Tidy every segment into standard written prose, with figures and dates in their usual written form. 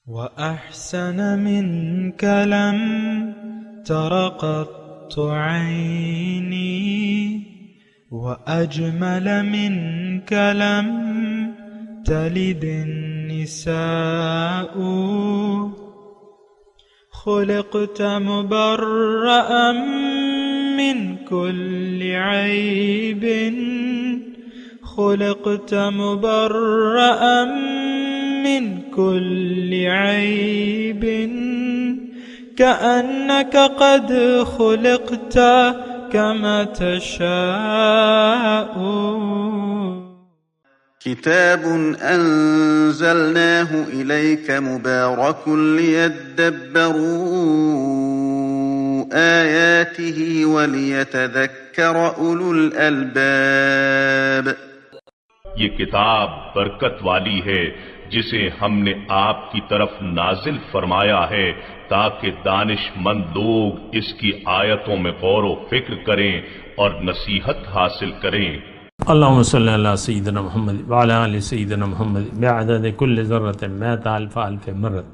وأحسن منك لم تر قط عيني وأجمل منك لم تلد النساء خلقت مبرأ من كل عيب خلقت مبرأ من كل عيب كأنك قد خلقت كما تشاء. كتاب أنزلناه إليك مبارك ليدبروا آياته وليتذكر أولو الألباب. یہ کتاب برکت والی ہے جسے ہم نے آپ کی طرف نازل فرمایا ہے تاکہ دانش مند لوگ اس کی آیتوں میں غور و فکر کریں اور نصیحت حاصل کریں. اللہم صلی علی سیدنا محمد وعلی آل سیدنا محمد بعدد کل ذرۃ مئۃ الف الف مرت.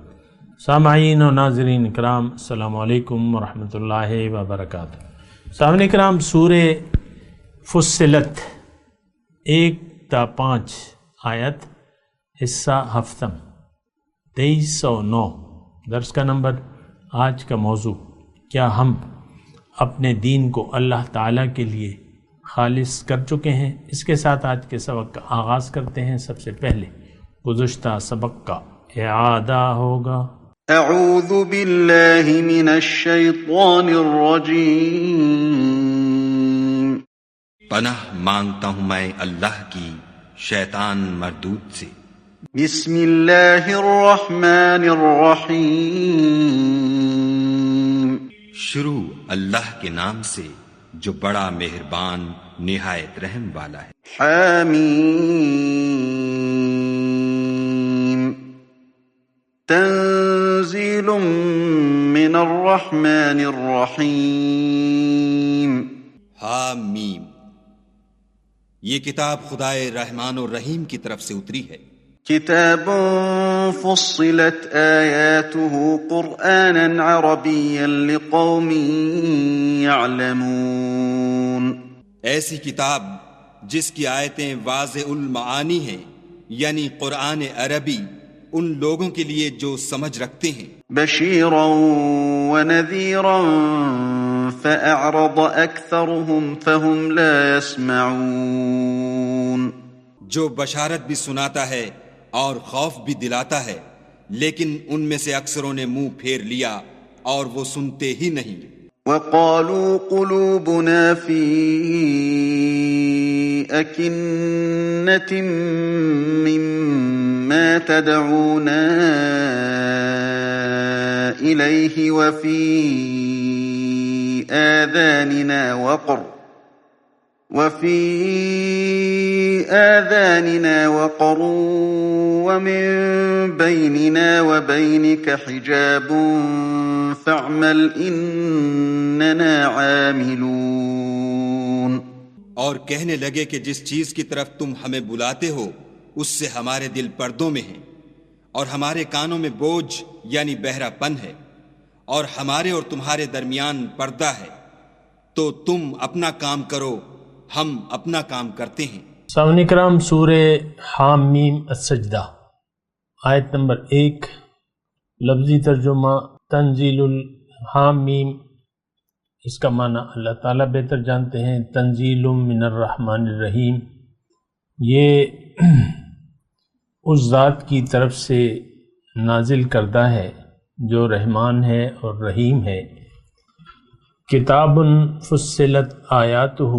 سامعین و ناظرین اکرام، السلام علیکم ورحمۃ اللہ وبرکاتہ. سامعین اکرام، سورہ فصلت 1-5 آیت، حصہ ہفتم 2309. درس کا نمبر، آج کا موضوع، کیا ہم اپنے دین کو اللہ تعالیٰ کے لیے خالص کر چکے ہیں؟ اس کے ساتھ آج کے سبق کا آغاز کرتے ہیں. سب سے پہلے گزشتہ سبق کا اعادہ ہوگا. اعوذ باللہ من الشیطان الرجیم. پناہ مانگتا ہوں میں اللہ کی شیطان مردود سے. بسم اللہ الرحمن الرحیم. شروع اللہ کے نام سے جو بڑا مہربان نہایت رحم والا ہے. حامیم. تنزیل من الرحمن الرحیم. حامیم، یہ کتاب خدائے رحمان الرحیم کی طرف سے اتری ہے. کتاب فصلت آیاته قرآنا عربیا لقوم يعلمون. ایسی کتاب جس کی آیتیں واضح المعانی ہیں، یعنی قرآن عربی ان لوگوں کے لیے جو سمجھ رکھتے ہیں. بشیرا ونذیرا فأعرض أكثرهم فهم لا يسمعون. جو بشارت بھی سناتا ہے اور خوف بھی دلاتا ہے، لیکن ان میں سے اکثروں نے منہ پھیر لیا اور وہ سنتے ہی نہیں. وقالوا قلوبنا في أكنة مما تدعونا إليه وفي آذاننا وقر ومن بيننا وبينك حجاب فاعمل إننا عاملون. اور کہنے لگے کہ جس چیز کی طرف تم ہمیں بلاتے ہو اس سے ہمارے دل پردوں میں ہیں اور ہمارے کانوں میں بوجھ یعنی بہرا پن ہے اور ہمارے اور تمہارے درمیان پردہ ہے، تو تم اپنا کام کرو، ہم اپنا کام کرتے ہیں. سامعین کرام، سورہ حامیم السجدہ آیت نمبر 1. لفظی ترجمہ تنزیل الحامیم، اس کا معنی اللہ تعالیٰ بہتر جانتے ہیں. تنزیل من الرحمن الرحیم، یہ اس ذات کی طرف سے نازل کردہ ہے جو رحمان ہے اور رحیم ہے. کتاب فصلت آیاتہ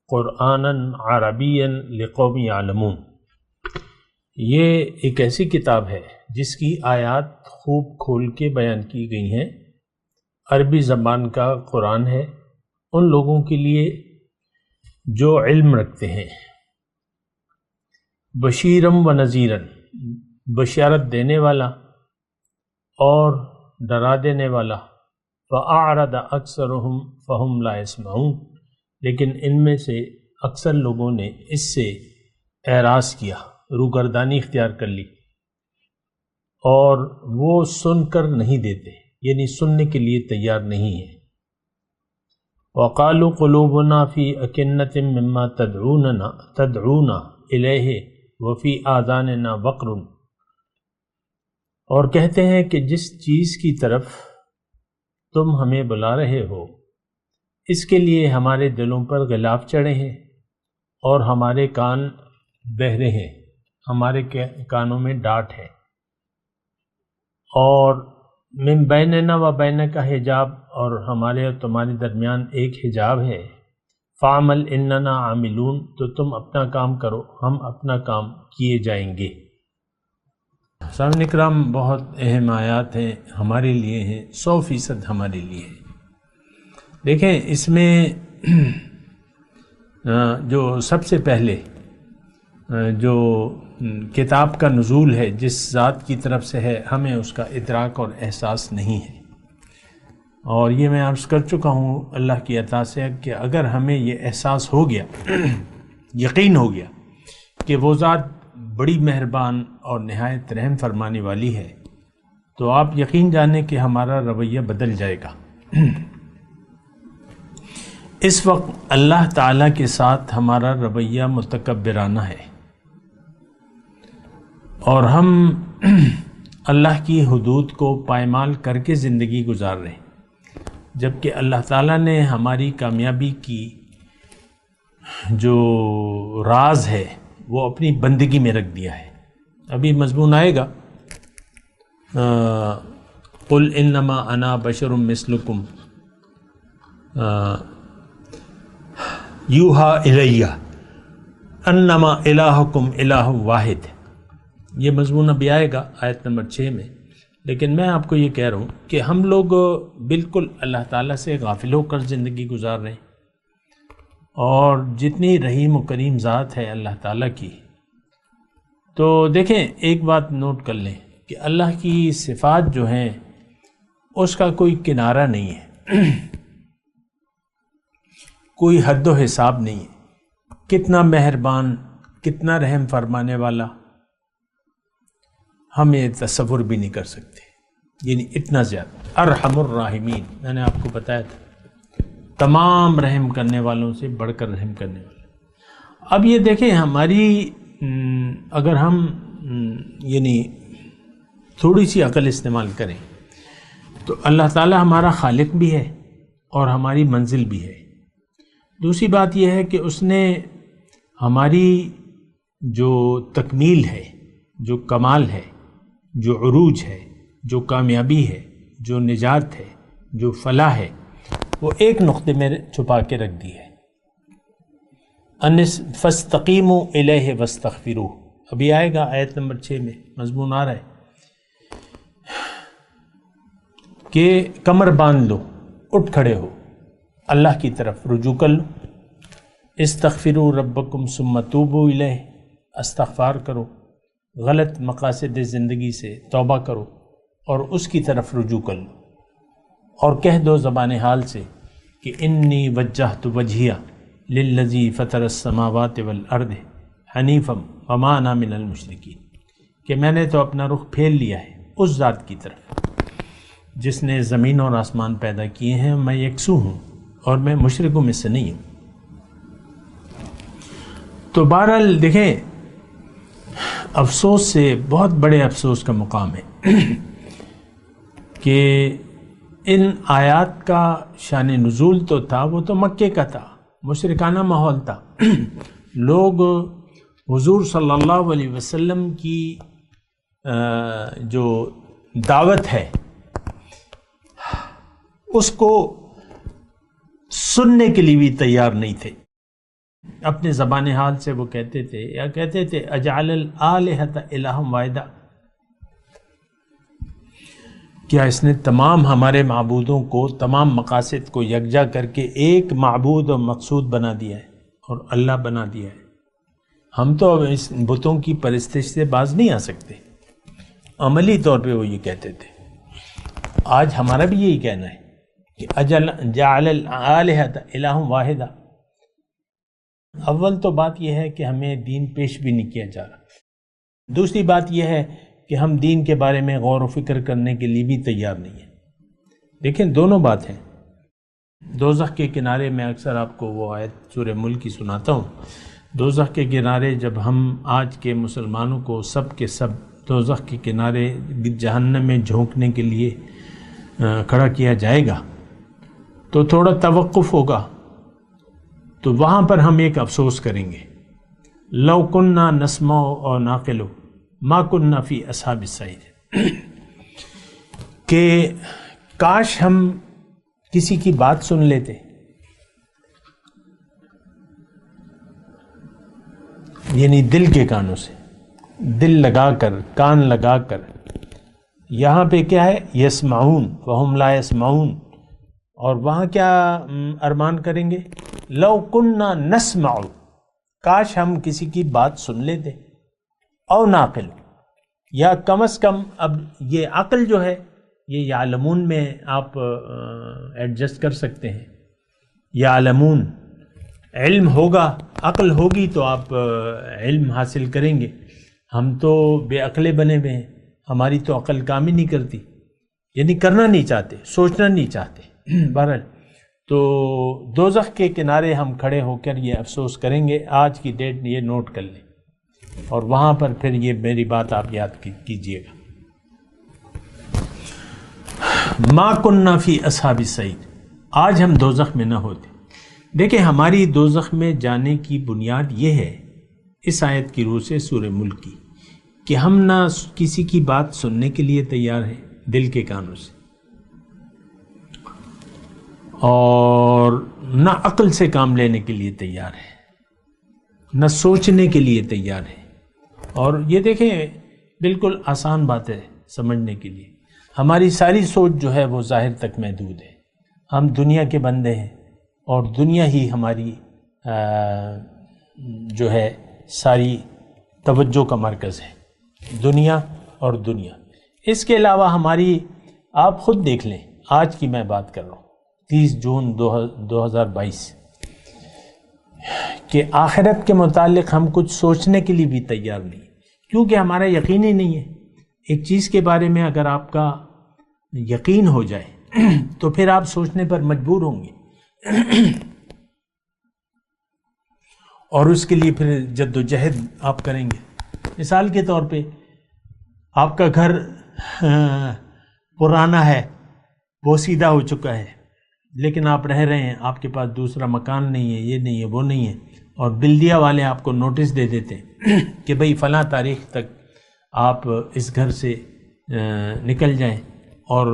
قرآنا عربیا لقوم یعلمون، یہ ایک ایسی کتاب ہے جس کی آیات خوب کھول کے بیان کی گئی ہیں. عربی زبان کا قرآن ہے ان لوگوں کے لیے جو علم رکھتے ہیں. بشیرم و نذیرن، بشارت دینے والا اور ڈرا دینے والا. فأعرض أكثرهم فهم لا يسمعون، لیکن ان میں سے اکثر لوگوں نے اس سے اعراض کیا، روگردانی اختیار کر لی اور وہ سن کر نہیں دیتے، یعنی سننے کے لیے تیار نہیں ہیں۔ وَقَالُوا قُلُوبُنَا فِي أَكِنَّةٍ مِّمَّا تَدْعُونَا إِلَيْهِ وَفِي آذَانِنَا وَقْرٌ، اور کہتے ہیں کہ جس چیز کی طرف تم ہمیں بلا رہے ہو اس کے لیے ہمارے دلوں پر غلاف چڑھے ہیں اور ہمارے کان بہرے ہیں، ہمارے کانوں میں ڈاٹ ہے، اور من بیننا و بینک حجاب، اور ہمارے اور تمہارے درمیان ایک حجاب ہے، فعمل اننا عاملون، تو تم اپنا کام کرو ہم اپنا کام کیے جائیں گے۔ سامعین کرام، بہت اہم آیات ہیں، ہمارے لیے ہیں، 100% ہمارے لیے ہیں۔ دیکھیں اس میں جو سب سے پہلے جو کتاب کا نزول ہے جس ذات کی طرف سے ہے، ہمیں اس کا ادراک اور احساس نہیں ہے، اور یہ میں عرض کر چکا ہوں اللہ کی عطا سے کہ اگر ہمیں یہ احساس ہو گیا، یقین ہو گیا کہ وہ ذات بڑی مہربان اور نہایت رحم فرمانے والی ہے، تو آپ یقین جانیں کہ ہمارا رویہ بدل جائے گا۔ اس وقت اللہ تعالیٰ کے ساتھ ہمارا رویہ متکبرانہ ہے، اور ہم اللہ کی حدود کو پائمال کر کے زندگی گزار رہے ہیں، جبکہ اللہ تعالیٰ نے ہماری کامیابی کی جو راز ہے وہ اپنی بندگی میں رکھ دیا ہے۔ ابھی مضمون آئے گا، قل انما انا بشر مثلکم یوحا الیہ انما الہکم الہ واحد، یہ مضمون ابھی آئے گا آیت نمبر 6 میں۔ لیکن میں آپ کو یہ کہہ رہا ہوں کہ ہم لوگ بالکل اللہ تعالیٰ سے غافل ہو کر زندگی گزار رہے ہیں، اور جتنی رحیم و کریم ذات ہے اللہ تعالیٰ کی، تو دیکھیں ایک بات نوٹ کر لیں کہ اللہ کی صفات جو ہیں اس کا کوئی کنارہ نہیں ہے، کوئی حد و حساب نہیں ہے۔ کتنا مہربان، کتنا رحم فرمانے والا، ہم یہ تصور بھی نہیں کر سکتے، یعنی اتنا زیادہ ارحم الراحمین، میں نے آپ کو بتایا تھا، تمام رحم کرنے والوں سے بڑھ کر رحم کرنے والا۔ اب یہ دیکھیں ہماری اگر ہم یعنی تھوڑی سی عقل استعمال کریں تو اللہ تعالی ہمارا خالق بھی ہے اور ہماری منزل بھی ہے۔ دوسری بات یہ ہے کہ اس نے ہماری جو تکمیل ہے، جو کمال ہے، جو عروج ہے، جو کامیابی ہے، جو نجات ہے، جو فلاح ہے، وہ ایک نقطے میں چھپا کے رکھ دی ہے۔ فاستقیموا الیہ واستغفروہ، ابھی آئے گا آیت نمبر 6 میں مضمون آ رہا ہے کہ کمر باندھ لو، اٹھ کھڑے ہو، اللہ کی طرف رجوع کر لو، استغفروا ربکم ثم توبوا الیہ، استغفار کرو، غلط مقاصد زندگی سے توبہ کرو اور اس کی طرف رجوع کر لو، اور کہہ دو زبان حال سے کہ انی وجہت وجہیہ للذی فطر السماوات والارض حنیفا وما انا من المشرکین، کہ میں نے تو اپنا رخ پھیر لیا ہے اس ذات کی طرف جس نے زمین اور آسمان پیدا کیے ہیں، میں یکسو ہوں اور میں مشرکوں میں سے نہیں ہوں۔ تو بہرحال دیکھیں، افسوس سے بہت بڑے افسوس کا مقام ہے کہ ان آیات کا شان نزول تو تھا، وہ تو مکے کا تھا، مشرکانہ ماحول تھا، لوگ حضور صلی اللہ علیہ وسلم کی جو دعوت ہے اس کو سننے کے لیے بھی تیار نہیں تھے۔ اپنے زبان حال سے وہ کہتے تھے اجعل الآلہۃ الہا واحدا، کیا اس نے تمام ہمارے معبودوں کو، تمام مقاصد کو یکجا کر کے ایک معبود اور مقصود بنا دیا ہے اور اللہ بنا دیا ہے؟ ہم تو اس بتوں کی پرستش سے باز نہیں آ سکتے۔ عملی طور پہ وہ یہ کہتے تھے۔ آج ہمارا بھی یہی کہنا ہے کہ جعل الآلہۃ الہا واحدا۔ اول تو بات یہ ہے کہ ہمیں دین پیش بھی نہیں کیا جا رہا۔ دوسری بات یہ ہے کہ ہم دین کے بارے میں غور و فکر کرنے کے لیے بھی تیار نہیں ہیں۔ دیکھیں دونوں بات ہیں۔ دوزخ کے کنارے میں اکثر آپ کو وہ آیت سورہ ملک کی سناتا ہوں، دوزخ کے کنارے جب ہم آج کے مسلمانوں کو سب کے سب دوزخ کے کنارے جہنم میں جھونکنے کے لیے کھڑا کیا جائے گا تو تھوڑا توقف ہوگا، تو وہاں پر ہم ایک افسوس کریں گے، لو کننا نسمع اور ناقل ما کننا فی اصحاب السعیر، کہ کاش ہم کسی کی بات سن لیتے، یعنی دل کے کانوں سے، دل لگا کر، کان لگا کر۔ یہاں پہ کیا ہے؟ یسمعون وہم لا یسمعون، اور وہاں کیا ارمان کریں گے؟ لو کننا نسمع، کاش ہم کسی کی بات سن لیتے، او ناقل، یا کم از کم اب یہ عقل جو ہے یہ یعلمون میں آپ ایڈجسٹ کر سکتے ہیں، یعلمون علم ہوگا، عقل ہوگی تو آپ علم حاصل کریں گے۔ ہم تو بے عقلے بنے ہوئے ہیں، ہماری تو عقل کام ہی نہیں کرتی، یعنی کرنا نہیں چاہتے، سوچنا نہیں چاہتے۔ بہرحال تو دوزخ کے کنارے ہم کھڑے ہو کر یہ افسوس کریں گے، آج کی ڈیٹ یہ نوٹ کر لیں، اور وہاں پر پھر یہ میری بات آپ یاد کیجئے گا، ما کننا فی اصحاب السعیر، آج ہم دوزخ میں نہ ہوتے۔ دیکھیں ہماری دوزخ میں جانے کی بنیاد یہ ہے اس آیت کی روح سے سورہ ملک کی، کہ ہم نہ کسی کی بات سننے کے لیے تیار ہیں دل کے کانوں سے، اور نہ عقل سے کام لینے کے لیے تیار ہے، نہ سوچنے کے لیے تیار ہے۔ اور یہ دیکھیں بالکل آسان بات ہے سمجھنے کے لیے، ہماری ساری سوچ جو ہے وہ ظاہر تک محدود ہے، ہم دنیا کے بندے ہیں، اور دنیا ہی ہماری جو ہے ساری توجہ کا مرکز ہے، دنیا اور دنیا۔ اس کے علاوہ ہماری، آپ خود دیکھ لیں، آج کی میں بات کر رہا ہوں 30 جون 2022، کہ آخرت کے متعلق ہم کچھ سوچنے کے لیے بھی تیار نہیں، کیونکہ ہمارا یقین ہی نہیں ہے۔ ایک چیز کے بارے میں اگر آپ کا یقین ہو جائے تو پھر آپ سوچنے پر مجبور ہوں گے، اور اس کے لیے پھر جد و جہد آپ کریں گے۔ مثال کے طور پہ آپ کا گھر پرانا ہے، بوسیدہ ہو چکا ہے، لیکن آپ رہ رہے ہیں، آپ کے پاس دوسرا مکان نہیں ہے، یہ نہیں ہے، وہ نہیں ہے، اور بلدیہ والے آپ کو نوٹس دے دیتے ہیں کہ بھئی فلاں تاریخ تک آپ اس گھر سے نکل جائیں، اور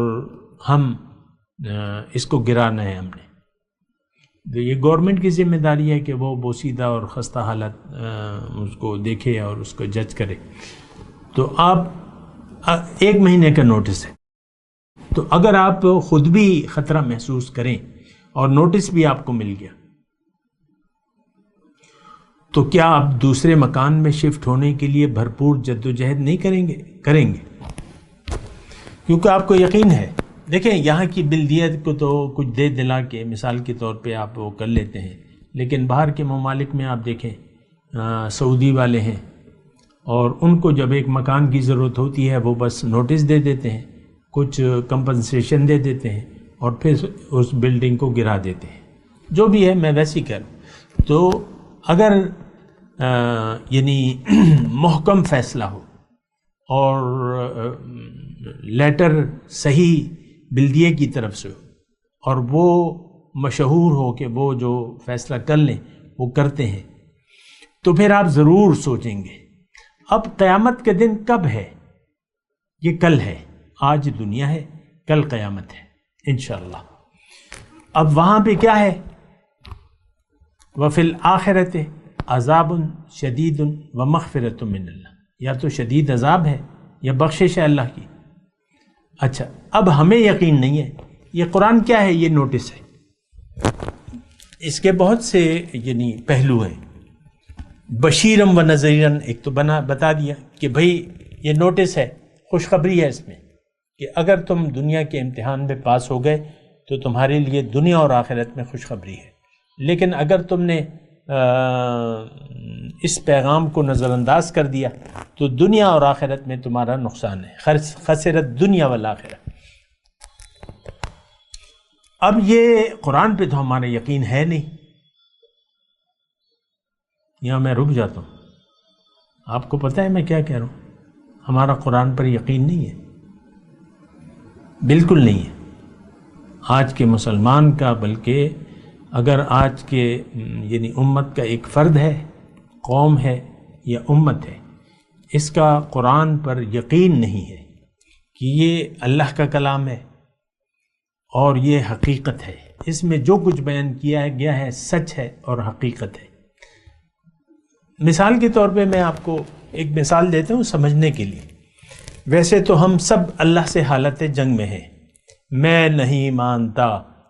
ہم اس کو گرانا ہے ہم نے۔ تو یہ گورنمنٹ کی ذمہ داری ہے کہ وہ بوسیدہ اور خستہ حالت اس کو دیکھے اور اس کو جج کرے۔ تو آپ 1 مہینے کا نوٹس ہے، تو اگر آپ خود بھی خطرہ محسوس کریں اور نوٹس بھی آپ کو مل گیا، تو کیا آپ دوسرے مکان میں شفٹ ہونے کے لیے بھرپور جد و جہد نہیں کریں گے؟ کریں گے، کیونکہ آپ کو یقین ہے۔ دیکھیں یہاں کی بلدیت کو تو کچھ دے دلا کے مثال کے طور پہ آپ وہ کر لیتے ہیں، لیکن باہر کے ممالک میں آپ دیکھیں سعودی والے ہیں، اور ان کو جب ایک مکان کی ضرورت ہوتی ہے وہ بس نوٹس دے دیتے ہیں، کچھ کمپنسیشن دے دیتے ہیں، اور پھر اس بلڈنگ کو گرا دیتے ہیں۔ جو بھی ہے میں ویسے ہی کہہ رہا ہوں۔ تو اگر یعنی محکم فیصلہ ہو اور لیٹر صحیح بلدیے کی طرف سے ہو، اور وہ مشہور ہو کہ وہ جو فیصلہ کر لیں وہ کرتے ہیں، تو پھر آپ ضرور سوچیں گے اب قیامت کے دن کب ہے؟ یہ کل ہے، آج دنیا ہے، کل قیامت ہے انشاءاللہ۔ اب وہاں پہ کیا ہے؟ وَفِي الْآخِرَةِ عذاب شدید ومغفرۃ من اللہ، یا تو شدید عذاب ہے یا بخشش ہے اللہ کی۔ اچھا اب ہمیں یقین نہیں ہے، یہ قرآن کیا ہے؟ یہ نوٹس ہے، اس کے بہت سے یعنی پہلو ہیں۔ بشیرم و نذیرن ایک تو بتا دیا کہ بھئی یہ نوٹس ہے، خوشخبری ہے اس میں کہ اگر تم دنیا کے امتحان میں پاس ہو گئے تو تمہارے لیے دنیا اور آخرت میں خوشخبری ہے، لیکن اگر تم نے اس پیغام کو نظر انداز کر دیا تو دنیا اور آخرت میں تمہارا نقصان ہے، خسرت دنیا والآخرہ۔ اب یہ قرآن پہ تو ہمارا یقین ہے نہیں، یہاں میں رک جاتا ہوں۔ آپ کو پتہ ہے میں کیا کہہ رہا ہوں؟ ہمارا قرآن پر یقین نہیں ہے، بالکل نہیں ہے آج کے مسلمان کا، بلکہ اگر آج کے یعنی امت کا ایک فرد ہے، قوم ہے یا امت ہے، اس کا قرآن پر یقین نہیں ہے کہ یہ اللہ کا کلام ہے اور یہ حقیقت ہے، اس میں جو کچھ بیان کیا گیا ہے سچ ہے اور حقیقت ہے۔ مثال کے طور پہ میں آپ کو ایک مثال دیتا ہوں سمجھنے کے لیے۔ ویسے تو ہم سب اللہ سے حالت جنگ میں ہیں، میں نہیں مانتا،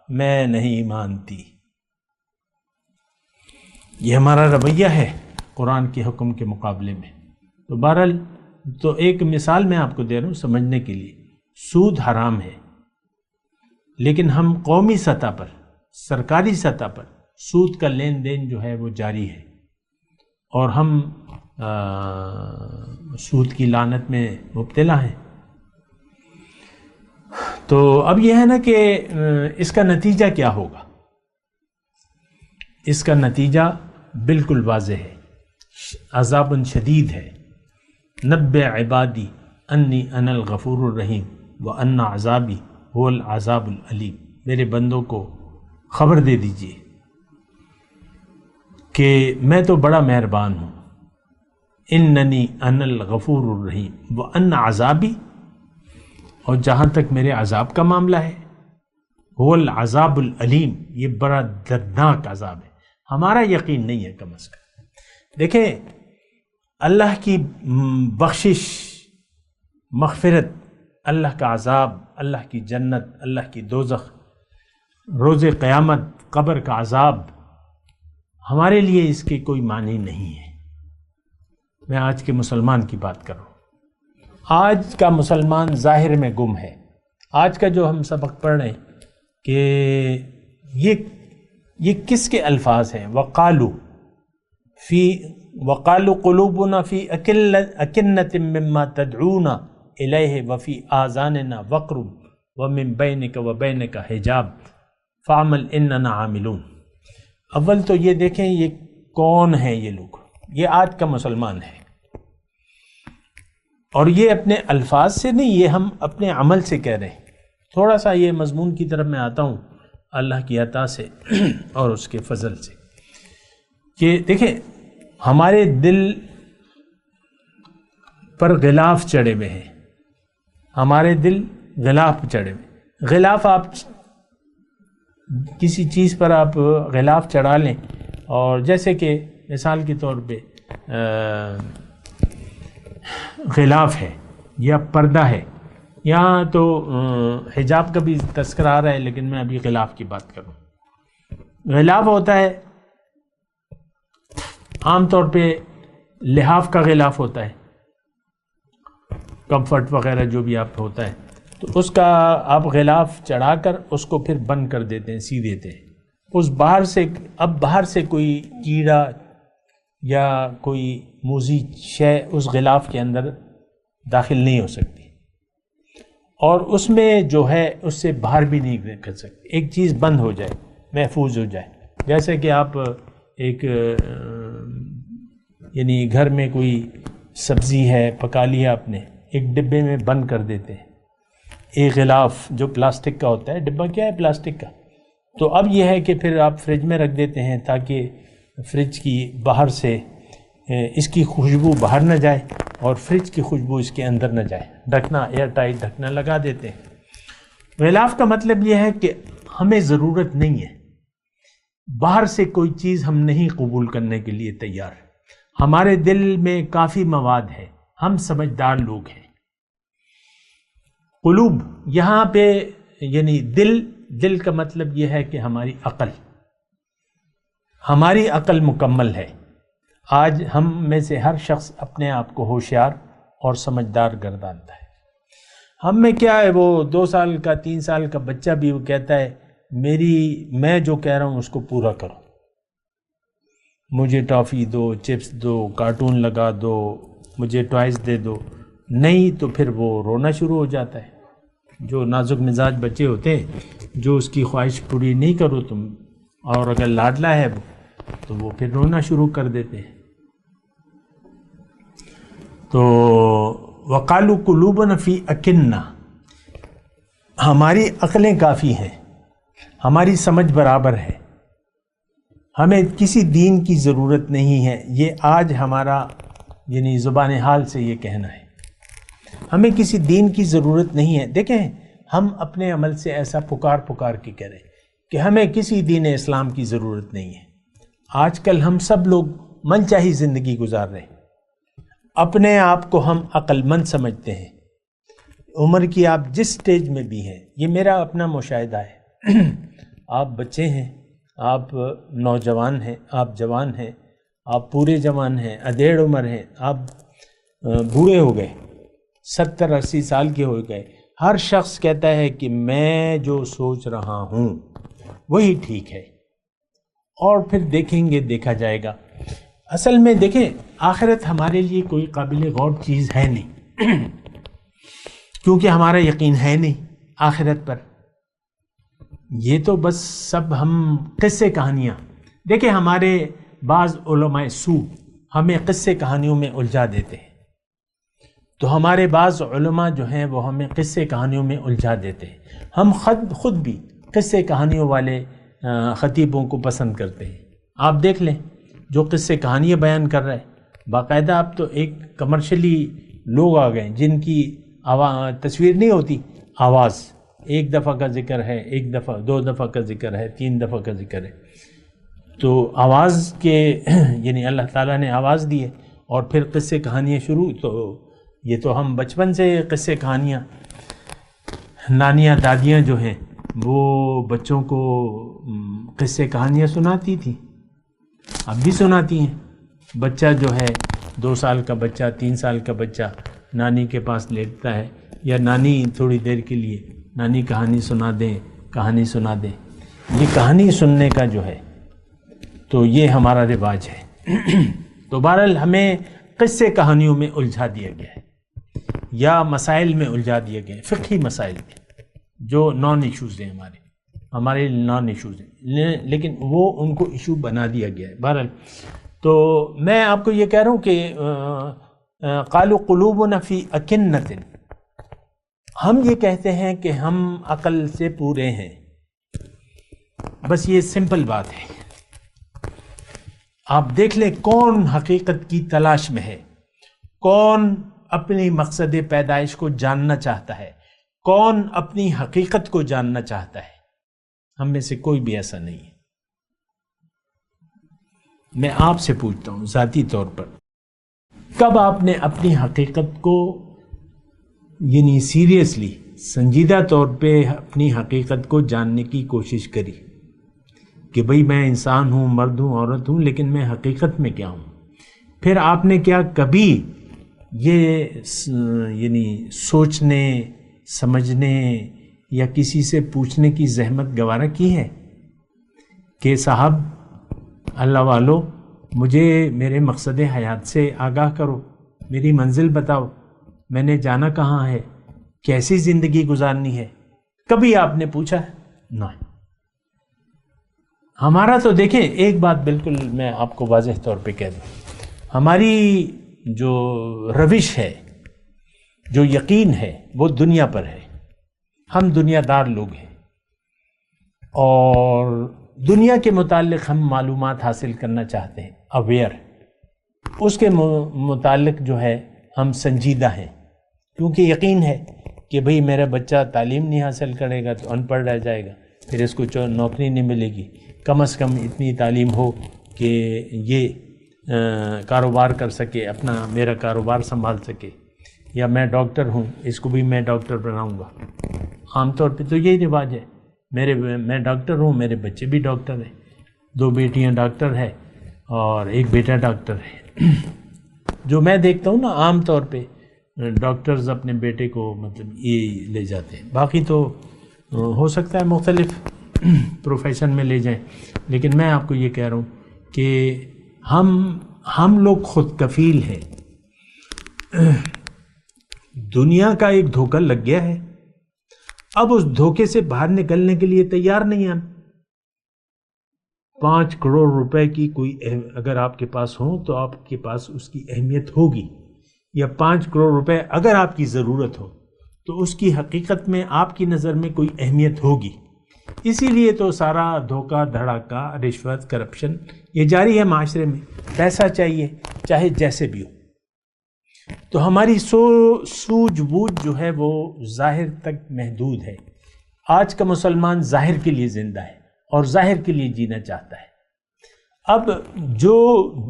میں نہیں مانتی، یہ ہمارا رویہ ہے قرآن کے حکم کے مقابلے میں۔ تو بہرحال تو ایک مثال میں آپ کو دے رہا ہوں سمجھنے کے لیے۔ سود حرام ہے، لیکن ہم قومی سطح پر، سرکاری سطح پر سود کا لین دین جو ہے وہ جاری ہے، اور ہم سود کی لعنت میں مبتلا ہیں۔ تو اب یہ ہے نا کہ اس کا نتیجہ کیا ہوگا؟ اس کا نتیجہ بالکل واضح ہے، عذاب شدید ہے۔ نبئ عبادی انی انا الغفور الرحیم وان عذابی هو العذاب العلیم، میرے بندوں کو خبر دے دیجئے کہ میں تو بڑا مہربان ہوں، اننی انا الغفور الرحیم وان عذابی، اور جہاں تک میرے عذاب کا معاملہ ہے، هو العذاب العلیم، یہ بڑا دردناک عذاب ہے۔ ہمارا یقین نہیں ہے کم از کم۔ دیکھیں اللہ کی بخشش، مغفرت، اللہ کا عذاب، اللہ کی جنت، اللہ کی دوزخ، روز قیامت، قبر کا عذاب، ہمارے لیے اس کے کوئی معنی نہیں ہے۔ میں آج کے مسلمان کی بات کر رہا ہوں۔ آج کا مسلمان ظاہر میں گم ہے۔ آج کا جو ہم سبق پڑھ رہے ہیں کہ یہ کس کے الفاظ ہیں؟ وقالوا قلوبنا فی اکنۃ مما تدعونا الیہ وفی آذاننا وقر ومن بینک وبینک حجاب فاعمل اننا عاملون۔ اول تو یہ دیکھیں یہ کون ہیں یہ لوگ، یہ آج کا مسلمان ہے، اور یہ اپنے الفاظ سے نہیں، یہ ہم اپنے عمل سے کہہ رہے ہیں۔ تھوڑا سا یہ مضمون کی طرف میں آتا ہوں اللہ کی عطا سے اور اس کے فضل سے، کہ دیکھیں ہمارے دل پر غلاف چڑھے ہوئے ہیں، ہمارے دل غلاف چڑھے ہوئے۔ غلاف، آپ کسی چیز پر آپ غلاف چڑھا لیں، اور جیسے کہ مثال کے طور پہ غلاف ہے یا پردہ ہے، یہاں تو حجاب کا بھی تذکرہ آ رہا ہے لیکن میں ابھی غلاف کی بات کروں۔ غلاف ہوتا ہے عام طور پہ لحاف کا غلاف ہوتا ہے، کمفرٹ وغیرہ جو بھی آپ ہوتا ہے، تو اس کا آپ غلاف چڑھا کر اس کو پھر بند کر دیتے ہیں، سی دیتے ہیں۔ اس باہر سے، اب باہر سے کوئی کیڑا یا کوئی موذی شے اس غلاف کے اندر داخل نہیں ہو سکتی، اور اس میں جو ہے اس سے باہر بھی نہیں نکل سکتی۔ ایک چیز بند ہو جائے، محفوظ ہو جائے، جیسے کہ آپ ایک یعنی گھر میں کوئی سبزی ہے پکا لیا آپ نے، ایک ڈبے میں بند کر دیتے ہیں، ایک غلاف جو پلاسٹک کا ہوتا ہے، ڈبہ کیا ہے پلاسٹک کا، تو اب یہ ہے کہ پھر آپ فریج میں رکھ دیتے ہیں تاکہ فریج کی باہر سے اس کی خوشبو باہر نہ جائے اور فریج کی خوشبو اس کے اندر نہ جائے، ڈھکنا ایئر ٹائٹ ڈھکنا لگا دیتے ہیں۔ غلاف کا مطلب یہ ہے کہ ہمیں ضرورت نہیں ہے، باہر سے کوئی چیز ہم نہیں قبول کرنے کے لیے تیار، ہمارے دل میں کافی مواد ہے، ہم سمجھدار لوگ ہیں۔ قلوب یہاں پہ یعنی دل کا مطلب یہ ہے کہ ہماری عقل مکمل ہے۔ آج ہم میں سے ہر شخص اپنے آپ کو ہوشیار اور سمجھدار گردانتا ہے۔ ہم میں کیا ہے، وہ 2 سال کا 3 سال کا بچہ بھی وہ کہتا ہے میں جو کہہ رہا ہوں اس کو پورا کرو، مجھے ٹافی دو، چپس دو، کارٹون لگا دو، مجھے ٹوائز دے دو، نہیں تو پھر وہ رونا شروع ہو جاتا ہے۔ جو نازک مزاج بچے ہوتے ہیں، جو اس کی خواہش پوری نہیں کرو تم، اور اگر لاڈلا ہے وہ، تو وہ پھر رونا شروع کر دیتے ہیں۔ تو وقالوا قلوبنا فی اکنہ، ہماری عقلیں کافی ہیں، ہماری سمجھ برابر ہے، ہمیں کسی دین کی ضرورت نہیں ہے۔ یہ آج ہمارا یعنی زبان حال سے یہ کہنا ہے، ہمیں کسی دین کی ضرورت نہیں ہے۔ دیکھیں ہم اپنے عمل سے ایسا پکار کے کہہ رہے ہیں کہ ہمیں کسی دین اسلام کی ضرورت نہیں ہے۔ آج کل ہم سب لوگ من چاہی زندگی گزار رہے ہیں، اپنے آپ کو ہم عقل مند سمجھتے ہیں۔ عمر کی آپ جس سٹیج میں بھی ہیں، یہ میرا اپنا مشاہدہ ہے، آپ بچے ہیں، آپ نوجوان ہیں، آپ جوان ہیں، آپ پورے جوان ہیں، ادھیڑ عمر ہیں، آپ بوڑھے ہو گئے، 70-80 سال کے ہو گئے، ہر شخص کہتا ہے کہ میں جو سوچ رہا ہوں وہی ٹھیک ہے، اور پھر دیکھیں گے، دیکھا جائے گا۔ اصل میں دیکھیں آخرت ہمارے لیے کوئی قابل غور چیز ہے نہیں، کیونکہ ہمارا یقین ہے نہیں آخرت پر۔ یہ تو بس سب ہم قصے کہانیاں، دیکھیں ہمارے بعض علماء سو ہمیں قصے کہانیوں میں الجھا دیتے ہیں، تو ہمارے بعض علماء جو ہیں وہ ہمیں قصے کہانیوں میں الجھا دیتے ہیں۔ ہم خود بھی قصے کہانیوں والے خطیبوں کو پسند کرتے ہیں۔ آپ دیکھ لیں جو قصے کہانیاں بیان کر رہے ہیں، باقاعدہ اب تو ایک کمرشلی لوگ آ گئے جن کی تصویر نہیں ہوتی، آواز، ایک دفعہ کا ذکر ہے، ایک دفعہ، 2 دفعہ کا ذکر ہے، 3 دفعہ کا ذکر ہے، تو آواز کے یعنی اللہ تعالیٰ نے آواز دی ہے، اور پھر قصے کہانیاں شروع۔ تو یہ تو ہم بچپن سے قصے کہانیاں، نانیاں دادیاں جو ہیں وہ بچوں کو قصے کہانیاں سناتی تھیں، اب بھی سناتی ہیں۔ بچہ جو ہے 2 سال کا بچہ، 3 سال کا بچہ نانی کے پاس لیٹتا ہے، یا نانی تھوڑی دیر کے لیے نانی کہانی سنا دیں، کہانی سنا دیں، یہ کہانی سننے کا جو ہے تو یہ ہمارا رواج ہے۔ تو بہرحال ہمیں قصے کہانیوں میں الجھا دیا گیا ہے، یا مسائل میں الجھا دیا گیا ہے، فقہی مسائل میں جو نان ایشوز ہیں، ہمارے نان ایشوز ہیں، لیکن وہ ان کو ایشو بنا دیا گیا ہے۔ بہرحال تو میں آپ کو یہ کہہ رہا ہوں کہ قالوا قلوبنا فی اکنۃ، ہم یہ کہتے ہیں کہ ہم عقل سے پورے ہیں، بس یہ سمپل بات ہے۔ آپ دیکھ لیں کون حقیقت کی تلاش میں ہے، کون اپنی مقصد پیدائش کو جاننا چاہتا ہے، کون اپنی حقیقت کو جاننا چاہتا ہے۔ ہم میں سے کوئی بھی ایسا نہیں ہے۔ میں آپ سے پوچھتا ہوں ذاتی طور پر، کب آپ نے اپنی حقیقت کو یعنی سیریسلی، سنجیدہ طور پہ اپنی حقیقت کو جاننے کی کوشش کری کہ بھئی میں انسان ہوں، مرد ہوں، عورت ہوں، لیکن میں حقیقت میں کیا ہوں؟ پھر آپ نے کیا کبھی یہ یعنی سوچنے، سمجھنے یا کسی سے پوچھنے کی زحمت گوارا کی ہے کہ صاحب اللہ والو مجھے میرے مقصد حیات سے آگاہ کرو، میری منزل بتاؤ، میں نے جانا کہاں ہے، کیسی زندگی گزارنی ہے؟ کبھی آپ نے پوچھا ہے؟ نہیں۔ ہمارا تو دیکھیں ایک بات بالکل میں آپ کو واضح طور پہ کہہ دوں، ہماری جو روش ہے، جو یقین ہے، وہ دنیا پر ہے۔ ہم دنیا دار لوگ ہیں، اور دنیا کے متعلق ہم معلومات حاصل کرنا چاہتے ہیں، اویئر، اس کے متعلق جو ہے ہم سنجیدہ ہیں، کیونکہ یقین ہے کہ بھئی میرا بچہ تعلیم نہیں حاصل کرے گا تو ان پڑھ رہ جائے گا، پھر اس کو نوکری نہیں ملے گی، کم از کم اتنی تعلیم ہو کہ یہ کاروبار کر سکے، اپنا میرا کاروبار سنبھال سکے، یا میں ڈاکٹر ہوں، اس کو بھی میں ڈاکٹر بناؤں گا۔ عام طور پہ تو یہی رواج ہے، میں ڈاکٹر ہوں، میرے بچے بھی ڈاکٹر ہیں، 2 بیٹیاں ڈاکٹر ہیں اور 1 بیٹا ڈاکٹر ہے۔ جو میں دیکھتا ہوں نا، عام طور پہ ڈاکٹرز اپنے بیٹے کو مطلب یہ لے جاتے ہیں، باقی تو ہو سکتا ہے مختلف پروفیشن میں لے جائیں، لیکن میں آپ کو یہ کہہ رہا ہوں کہ ہم لوگ خود کفیل ہیں. دنیا کا ایک دھوکہ لگ گیا ہے، اب اس دھوکے سے باہر نکلنے کے لیے تیار نہیں ہیں. 5 کروڑ روپے کی کوئی اگر آپ کے پاس ہوں تو آپ کے پاس اس کی اہمیت ہوگی، یا 5 کروڑ روپے اگر آپ کی ضرورت ہو تو اس کی حقیقت میں آپ کی نظر میں کوئی اہمیت ہوگی. اسی لیے تو سارا دھوکہ دھڑاکہ رشوت کرپشن یہ جاری ہے معاشرے میں. پیسہ چاہیے چاہے جیسے بھی ہو. تو ہماری سوجھ بوجھ جو ہے وہ ظاہر تک محدود ہے. آج کا مسلمان ظاہر کے لیے زندہ ہے اور ظاہر کے لیے جینا چاہتا ہے. اب جو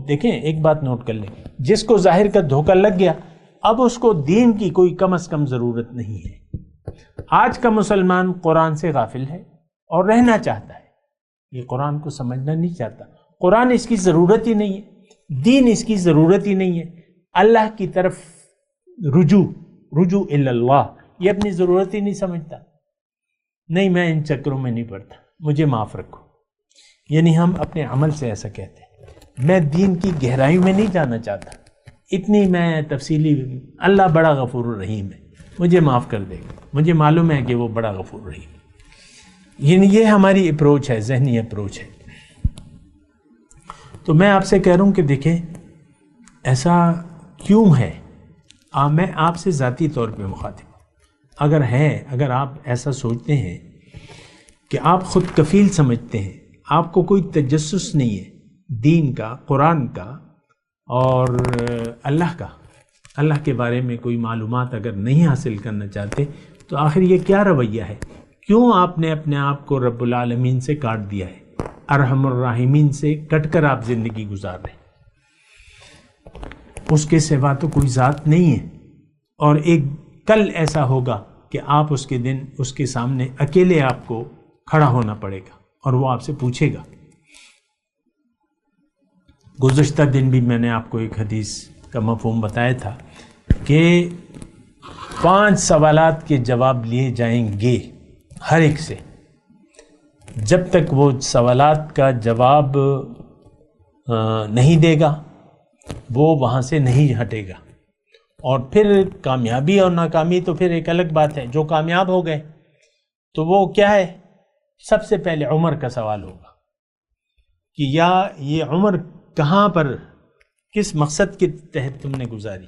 دیکھیں ایک بات نوٹ کر لیں، جس کو ظاہر کا دھوکہ لگ گیا اب اس کو دین کی کوئی کم از کم ضرورت نہیں ہے. آج کا مسلمان قرآن سے غافل ہے اور رہنا چاہتا ہے. یہ قرآن کو سمجھنا نہیں چاہتا. قرآن اس کی ضرورت ہی نہیں ہے، دین اس کی ضرورت ہی نہیں ہے. اللہ کی طرف رجوع الی اللہ یہ اپنی ضرورت ہی نہیں سمجھتا. نہیں میں ان چکروں میں نہیں پڑتا، مجھے معاف رکھو. یعنی ہم اپنے عمل سے ایسا کہتے ہیں. میں دین کی گہرائیوں میں نہیں جانا چاہتا، اتنی میں تفصیلی. اللہ بڑا غفور الرحیم ہے، مجھے معاف کر دے گا، مجھے معلوم ہے کہ وہ بڑا غفور الرحیم. یعنی یہ ہماری اپروچ ہے، ذہنی اپروچ ہے. تو میں آپ سے کہہ رہا ہوں کہ دیکھیں ایسا کیوں ہے. میں آپ سے ذاتی طور پہ مخاطب اگر آپ ایسا سوچتے ہیں کہ آپ خود کفیل سمجھتے ہیں، آپ کو کوئی تجسس نہیں ہے دین کا، قرآن کا اور اللہ کے بارے میں کوئی معلومات اگر نہیں حاصل کرنا چاہتے تو آخر یہ کیا رویہ ہے؟ کیوں آپ نے اپنے آپ کو رب العالمین سے کاٹ دیا ہے؟ ارحم الراحمین سے کٹ کر آپ زندگی گزار رہے ہیں. اس کے سوا تو کوئی ذات نہیں ہے. اور ایک کل ایسا ہوگا کہ آپ اس کے دن اس کے سامنے اکیلے آپ کو کھڑا ہونا پڑے گا اور وہ آپ سے پوچھے گا. گزشتہ دن بھی میں نے آپ کو ایک حدیث کا مفہوم بتایا تھا کہ 5 سوالات کے جواب لیے جائیں گے ہر ایک سے. جب تک وہ سوالات کا جواب نہیں دے گا وہ وہاں سے نہیں ہٹے گا. اور پھر کامیابی اور ناکامی تو پھر ایک الگ بات ہے. جو کامیاب ہو گئے تو وہ کیا ہے؟ سب سے پہلے عمر کا سوال ہوگا کہ یا یہ عمر کہاں پر کس مقصد کے تحت تم نے گزاری.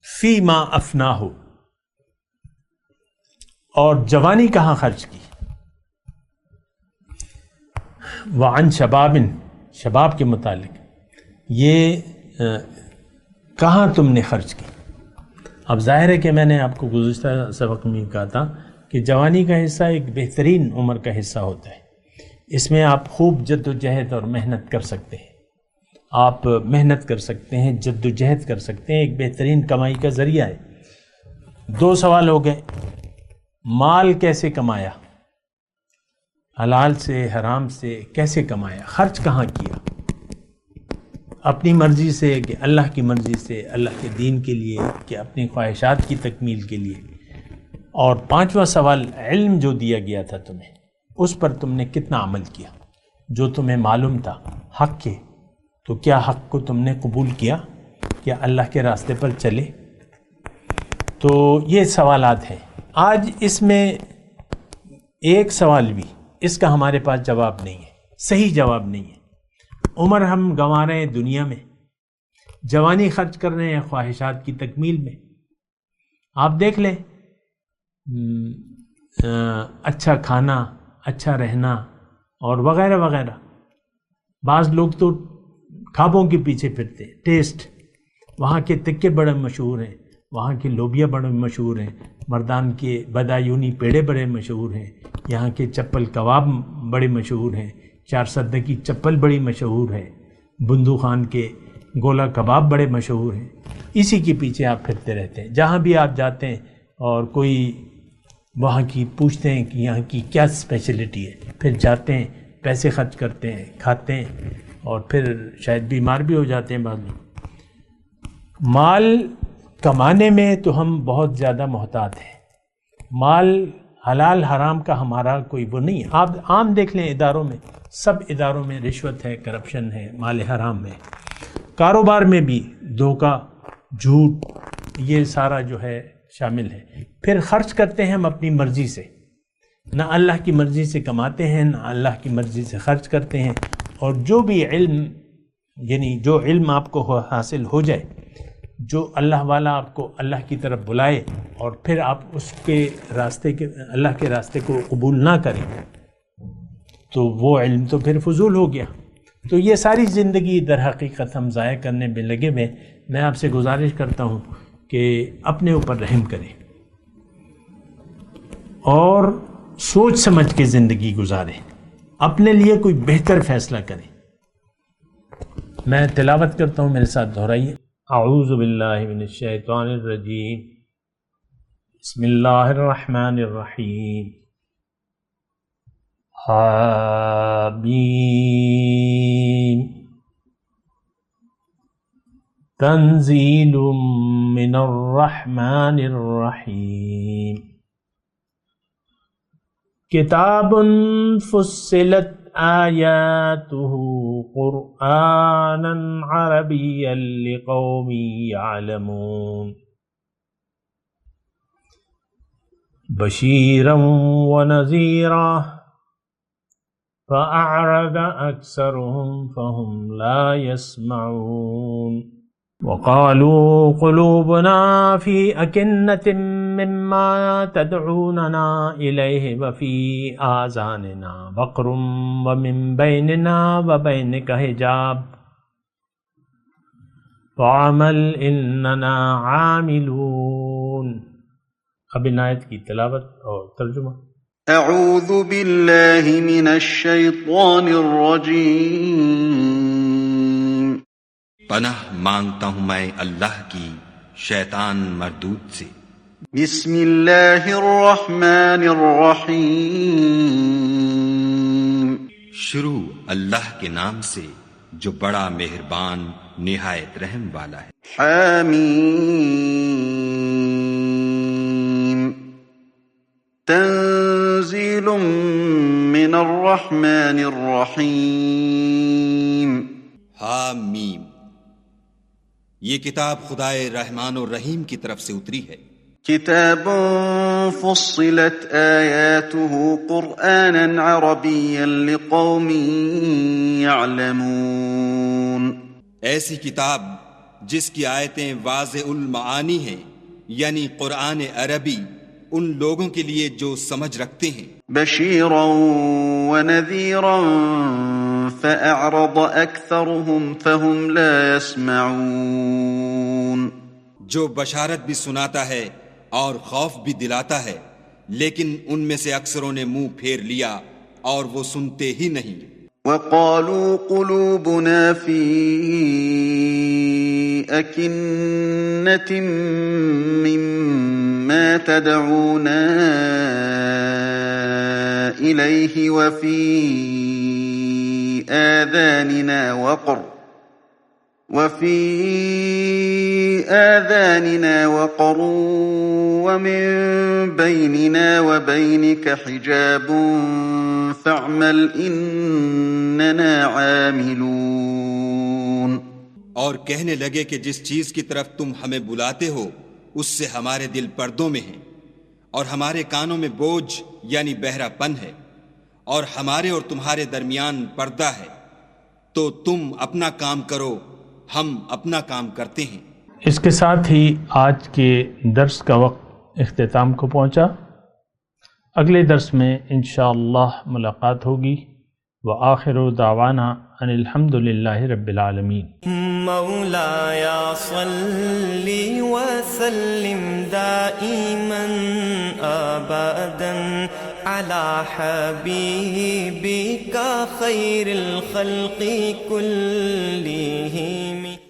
فی ما افنا ہو. اور جوانی کہاں خرچ کی. وعن شباب کے متعلق یہ کہاں تم نے خرچ کی. اب ظاہر ہے کہ میں نے آپ کو گزشتہ سبق میں کہا تھا کہ جوانی کا حصہ ایک بہترین عمر کا حصہ ہوتا ہے. اس میں آپ خوب جد و جہد اور محنت کر سکتے ہیں. آپ محنت کر سکتے ہیں، جد و جہد کر سکتے ہیں. ایک بہترین کمائی کا ذریعہ ہے. 2 سوال ہو گئے. مال کیسے کمایا، حلال سے حرام سے کیسے کمایا، خرچ کہاں کیا، اپنی مرضی سے کہ اللہ کی مرضی سے، اللہ کے دین کے لیے کہ اپنی خواہشات کی تکمیل کے لیے. اور 5واں سوال علم جو دیا گیا تھا تمہیں اس پر تم نے کتنا عمل کیا. جو تمہیں معلوم تھا حق کے تو کیا حق کو تم نے قبول کیا، کیا اللہ کے راستے پر چلے. تو یہ سوالات ہیں. آج اس میں ایک سوال بھی اس کا ہمارے پاس جواب نہیں ہے، صحیح جواب نہیں ہے. عمر ہم گنوا رہے ہیں دنیا میں، جوانی خرچ کر رہے ہیں خواہشات کی تکمیل میں. آپ دیکھ لیں اچھا کھانا، اچھا رہنا اور وغیرہ وغیرہ. بعض لوگ تو خوابوں کے پیچھے پھرتے ہیں. ٹیسٹ، وہاں کے تکے بڑے مشہور ہیں، وہاں کے لوبیا بڑے مشہور ہیں، مردان کے بدایونی پیڑے بڑے مشہور ہیں، یہاں کے چپل کباب بڑے مشہور ہیں، 4 سدے کی چپل بڑی مشہور ہے، بندو خان کے گولا کباب بڑے مشہور ہیں. اسی کے پیچھے آپ پھرتے رہتے ہیں. جہاں بھی آپ جاتے ہیں اور کوئی وہاں کی پوچھتے ہیں کہ یہاں کی کیا اسپیشلٹی ہے، پھر جاتے ہیں، پیسے خرچ کرتے ہیں، کھاتے ہیں اور پھر شاید بیمار بھی ہو جاتے ہیں بعد میں. مال کمانے میں تو ہم بہت زیادہ محتاط ہیں. مال حلال حرام کا ہمارا کوئی وہ نہیں ہے. آپ عام دیکھ لیں اداروں میں، سب اداروں میں رشوت ہے، کرپشن ہے، مال حرام ہے. کاروبار میں بھی دھوکہ، جھوٹ، یہ سارا جو ہے شامل ہے. پھر خرچ کرتے ہیں ہم اپنی مرضی سے، نہ اللہ کی مرضی سے کماتے ہیں، نہ اللہ کی مرضی سے خرچ کرتے ہیں. اور جو بھی علم، یعنی جو علم آپ کو حاصل ہو جائے، جو اللہ والا آپ کو اللہ کی طرف بلائے اور پھر آپ اس کے راستے کے، اللہ کے راستے کو قبول نہ کریں، تو وہ علم تو پھر فضول ہو گیا. تو یہ ساری زندگی در حقیقت ہم ضائع کرنے میں لگے ہوئے. میں آپ سے گزارش کرتا ہوں کہ اپنے اوپر رحم کریں اور سوچ سمجھ کے زندگی گزاریں، اپنے لیے کوئی بہتر فیصلہ کریں. میں تلاوت کرتا ہوں، میرے ساتھ دہرائیے. اعوذ باللہ من الشیطان الرجیم، بسم اللہ الرحمن الرحیم. حامیم تنزیل من الرحمن الرحیم. کتاب فصلت آیاتہ قرآنا عربیا لقوم یعلمون بشیرا ونذیرا فأعرض أكثرهم فهم لا يسمعون وقالوا قلوبنا في أكنة مما تدعوننا إليه وفي آذاننا وقر ومن بيننا وبينك حجاب فعمل إننا عاملون. اب ان آیت کی تلاوت اور ترجمہ. اعوذ باللہ من الشیطان الرجیم. پناہ مانگتا ہوں میں اللہ کی شیطان مردود سے. بسم اللہ الرحمن الرحیم. شروع اللہ کے نام سے جو بڑا مہربان نہایت رحم والا ہے. حامیم تنزیل من الرحمن الرحیم. حامیم، یہ کتاب خدائے رحمان و رحیم کی طرف سے اتری ہے. کتاب فصلت آیاتہ قرآنا عربیا لقوم یعلمون. ایسی کتاب جس کی آیتیں واضح المعانی ہیں، یعنی قرآن عربی، ان لوگوں کے لیے جو سمجھ رکھتے ہیں. بشیرا ونذیرا فأعرض أكثرهم فهم لا يسمعون. جو بشارت بھی سناتا ہے اور خوف بھی دلاتا ہے، لیکن ان میں سے اکثروں نے منہ پھیر لیا اور وہ سنتے ہی نہیں. وقالوا قلوبنا في أكنة مما تدعونا إليه وفي آذاننا وقر ومن بيننا وبينك حجاب فاعمل إننا عاملون. اور کہنے لگے کہ جس چیز کی طرف تم ہمیں بلاتے ہو اس سے ہمارے دل پردوں میں ہیں، اور ہمارے کانوں میں بوجھ یعنی بہرا پن ہے، اور ہمارے اور تمہارے درمیان پردہ ہے، تو تم اپنا کام کرو، ہم اپنا کام کرتے ہیں. اس کے ساتھ ہی آج کے درس کا وقت اختتام کو پہنچا. اگلے درس میں انشاءاللہ ملاقات ہوگی. وآخر دعوانا ان الحمد للہ رب العالمین. مولاي صل وسلم دائما ابدا على حبيبك خير الخلق كلهم.